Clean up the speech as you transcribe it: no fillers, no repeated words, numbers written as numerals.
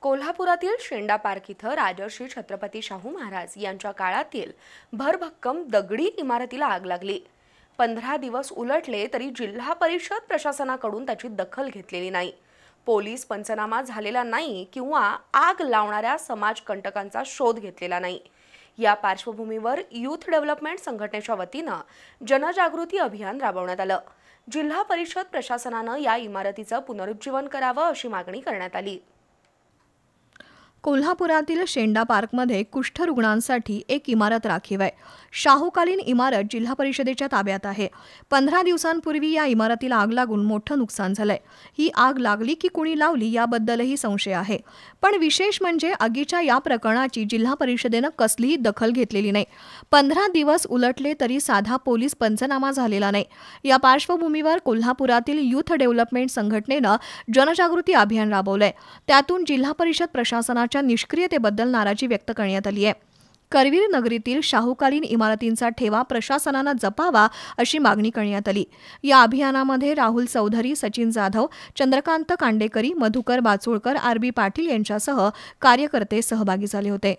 कोल्हापुरातील शेंडा पार्क इथं राजर्षी छत्रपती शाहू महाराज यांच्या काळातील भरभक्कम दगडी इमारतीला आग लागली। 15 दिवस उलटले तरी जिल्हा परिषद प्रशासनाकडून त्याची दखल घेतलेली नाही। पोलीस पंचनामा झालेला नाही किंवा आग लावणाऱ्या समाजकंटकांचा शोध घेतलेला नाही। या पार्श्वभूमीवर यूथ डेव्हलपमेंट संघटनेच्या वतीनं जनजागृती अभियान राबवण्यात आलं। जिल्हा परिषद प्रशासनानं या इमारतीचं पुनरुज्जीवन करावं अशी मागणी करण्यात आली। कोल्हापुरातील शेंडा पार्कमध्ये कुष्ठरुग्णांसाठी एक इमारत राखीव आहे। शाहूकालीन इमारत जिल्हा परिषदेच्या ताब्यात आहे। 15 दिवसांपूर्वी या इमारतीला आग लागून मोठं नुकसान झालंय। ही आग लागली की कुणी लावली याबद्दलही संशय आहे। पण विशेष म्हणजे आगीच्या या प्रकरणाची जिल्हा परिषदेनं कसलीही दखल घेतलेली नाही। 15 दिवस उलटले तरी साधा पोलीस पंचनामा झालेला नाही। या पार्श्वभूमीवर कोल्हापुरातील यूथ डेव्हलपमेंट संघटनेनं जनजागृती अभियान राबवलंय। त्यातून जिल्हा परिषद प्रशासनाच्या निष्क्रियतेबद्दल नाराजी व्यक्त करण्यात आली आहे। करवीर नगरीतील शाहूकालीन इमारतींचा ठेवा प्रशासनानं जपावा अशी मागणी करण्यात आली। या अभियानामध्ये राहुल चौधरी, सचिन जाधव, चंद्रकांत कांडेकरी, मधुकर बाचुळकर, आर.बी. पाटील यांच्यासह कार्यकर्ते सहभागी झाले होते।